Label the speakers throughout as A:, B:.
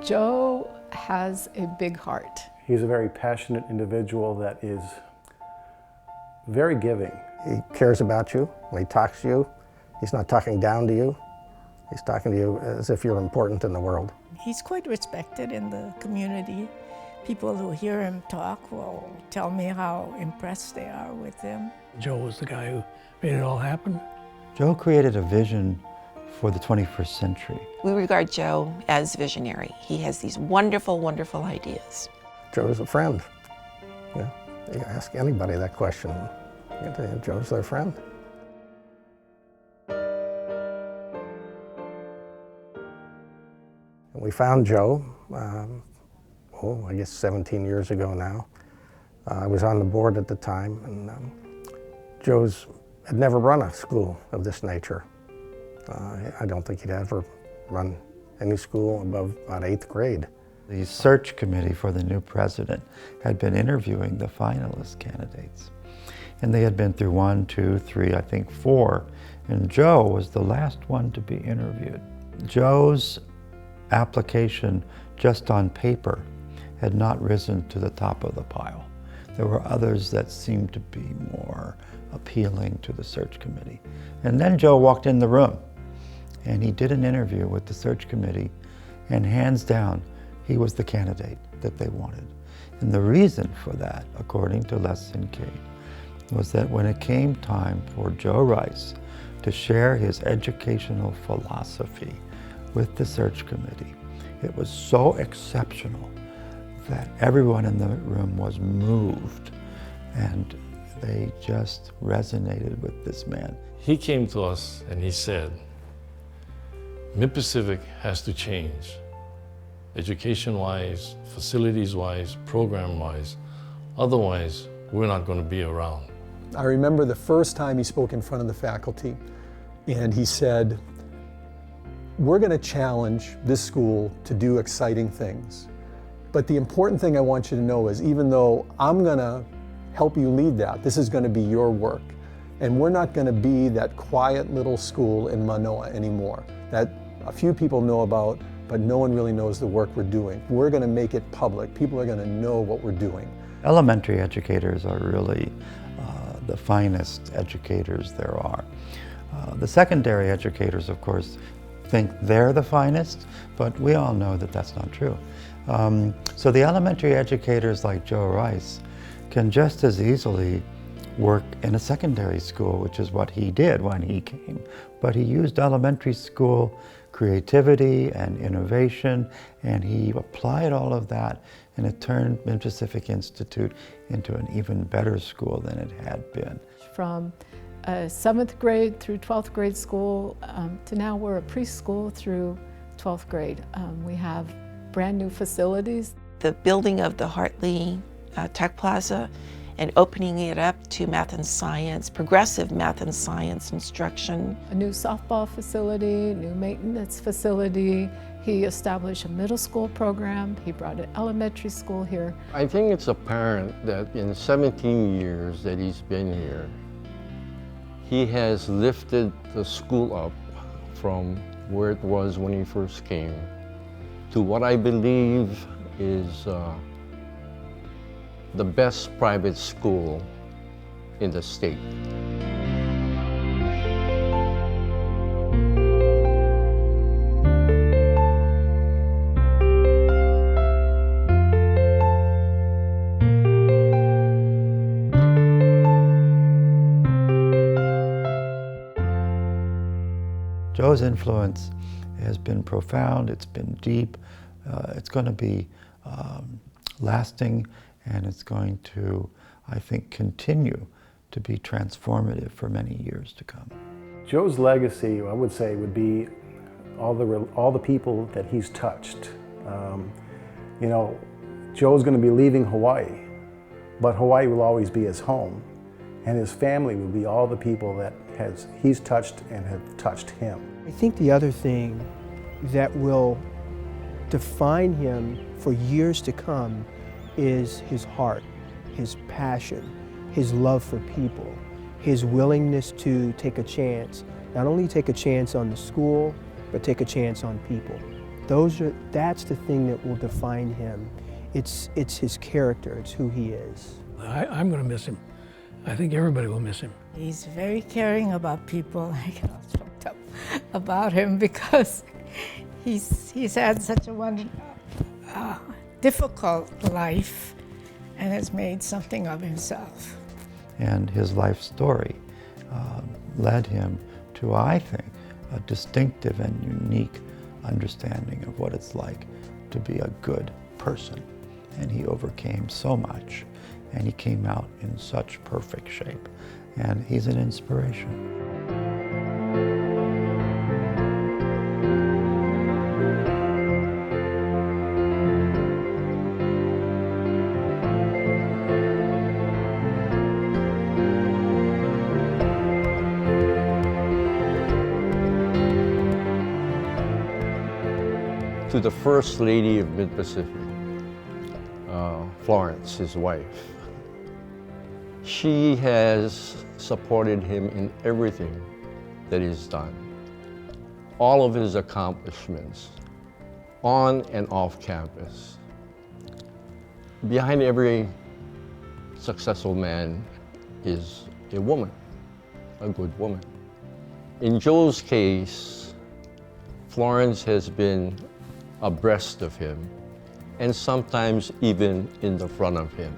A: Joe has a big heart.
B: He's a very passionate individual that is very giving.
C: He cares about you. When he talks to you, he's not talking down to you. He's talking to you as if you're important in the world.
D: He's quite respected in the community. People who hear him talk will tell me how impressed they are with him.
E: Joe was the guy who made it all happen.
F: Joe created a vision for the 21st century.
G: We regard Joe as visionary. He has these wonderful, wonderful ideas.
C: Joe's a friend. Yeah. You ask anybody that question, Joe's their friend. We found Joe, I guess 17 years ago now. I was on the board at the time, and Joe's had never run a school of this nature. I don't think he'd ever run any school above about 8th grade.
F: The search committee for the new president had been interviewing the finalist candidates. And they had been through 1, 2, 3, I think 4. And Joe was the last one to be interviewed. Joe's application just on paper had not risen to the top of the pile. There were others that seemed to be more appealing to the search committee. And then Joe walked in the room and he did an interview with the search committee, and hands down, he was the candidate that they wanted. And the reason for that, according to Les Kincaid, was that when it came time for Joe Rice to share his educational philosophy with the search committee, it was so exceptional that everyone in the room was moved, and they just resonated with this man.
H: He came to us and he said, Mid-Pacific has to change, education-wise, facilities-wise, program-wise. Otherwise, we're not going to be around.
I: I remember the first time he spoke in front of the faculty, and he said, we're going to challenge this school to do exciting things. But the important thing I want you to know is, even though I'm going to help you lead that, this is going to be your work. And we're not going to be that quiet little school in Manoa anymore that a few people know about, but no one really knows the work we're doing. We're going to make it public. People are going to know what we're doing.
F: Elementary educators are really the finest educators there are. The secondary educators, of course, think they're the finest, but we all know that that's not true. So the elementary educators like Joe Rice can just as easily work in a secondary school, which is what he did when he came. But he used elementary school creativity and innovation, and he applied all of that, and it turned Mid-Pacific Institute into an even better school than it had been.
A: From 7th grade through 12th grade school to now we're a preschool through 12th grade. We have brand new facilities.
G: The building of the Hartley Tech Plaza and opening it up to math and science, progressive math and science instruction.
A: A new softball facility, new maintenance facility. He established a middle school program. He brought an elementary school here.
J: I think it's apparent that in 17 years that he's been here, he has lifted the school up from where it was when he first came to what I believe is the best private school in the state.
F: Joe's influence has been profound, it's been deep, it's going to be lasting, and it's going to, I think, continue to be transformative for many years to come.
B: Joe's legacy, I would say, would be all the people that he's touched. You know, Joe's going to be leaving Hawaii, but Hawaii will always be his home, and his family will be all the people that he's touched and have touched him.
K: I think the other thing that will define him for years to come is his heart, his passion, his love for people, his willingness to take a chance, not only take a chance on the school, but take a chance on people. That's the thing that will define him. It's his character, it's who he is.
E: I'm going to miss him. I think everybody will miss him.
D: He's very caring about people. I get all choked up about him because he's had such a difficult life and has made something of himself.
F: And his life story led him to, I think, a distinctive and unique understanding of what it's like to be a good person. And he overcame so much, and he came out in such perfect shape. And he's an inspiration.
J: To the First Lady of Mid-Pacific, Florence, his wife. She has supported him in everything that he's done. All of his accomplishments, on and off campus. Behind every successful man is a woman, a good woman. In Joe's case, Florence has been abreast of him, and sometimes even in the front of him.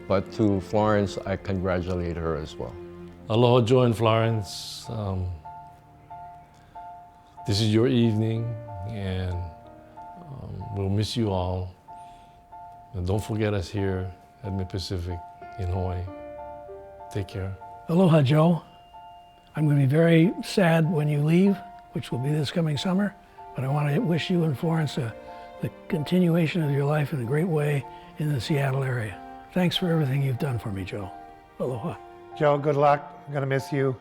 J: But to Florence, I congratulate her as well.
H: Aloha, Joe and Florence. This is your evening, and we'll miss you all. And don't forget us here at Mid-Pacific in Hawaii. Take care.
E: Aloha, Joe. I'm going to be very sad when you leave, which will be this coming summer, but I want to wish you and Florence the continuation of your life in a great way in the Seattle area. Thanks for everything you've done for me, Joe. Aloha.
B: Joe, good luck. I'm going to miss you.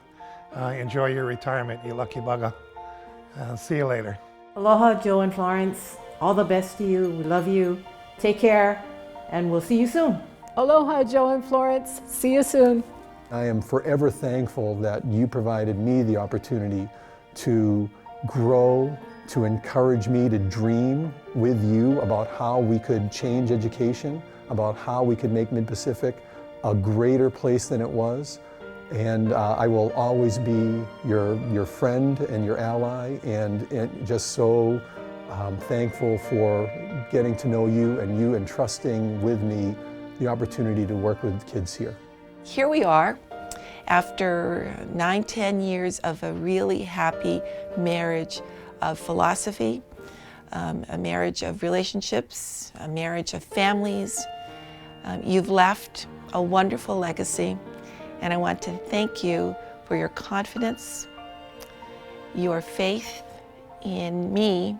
B: Enjoy your retirement, you lucky bugger. See you later.
L: Aloha, Joe and Florence. All the best to you. We love you. Take care, and we'll see you soon.
A: Aloha, Joe and Florence. See you soon.
I: I am forever thankful that you provided me the opportunity to grow, to encourage me to dream with you about how we could change education, about how we could make Mid-Pacific a greater place than it was. And I will always be your friend and your ally, and just so thankful for getting to know you and you entrusting with me the opportunity to work with kids here.
G: Here we are, after 9-10 years of a really happy marriage of philosophy, a marriage of relationships, a marriage of families. You've left a wonderful legacy, and I want to thank you for your confidence, your faith in me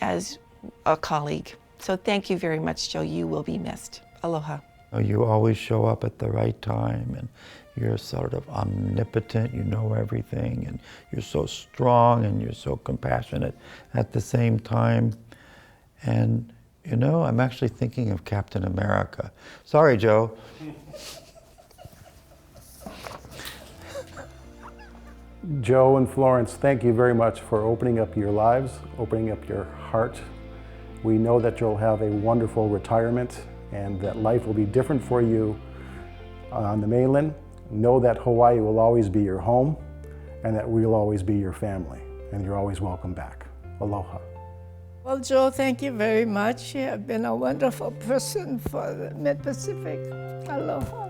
G: as a colleague. So thank you very much, Joe. You will be missed. Aloha.
F: You always show up at the right time, and you're sort of omnipotent, you know everything, and you're so strong and you're so compassionate at the same time. And you know, I'm actually thinking of Captain America. Sorry, Joe.
B: Joe and Florence, thank you very much for opening up your lives, opening up your heart. We know that you'll have a wonderful retirement and that life will be different for you on the mainland. Know that Hawaii will always be your home and that we'll always be your family, and you're always welcome back. Aloha.
D: Well, Joe, thank you very much. You have been a wonderful person for the Mid-Pacific. Aloha.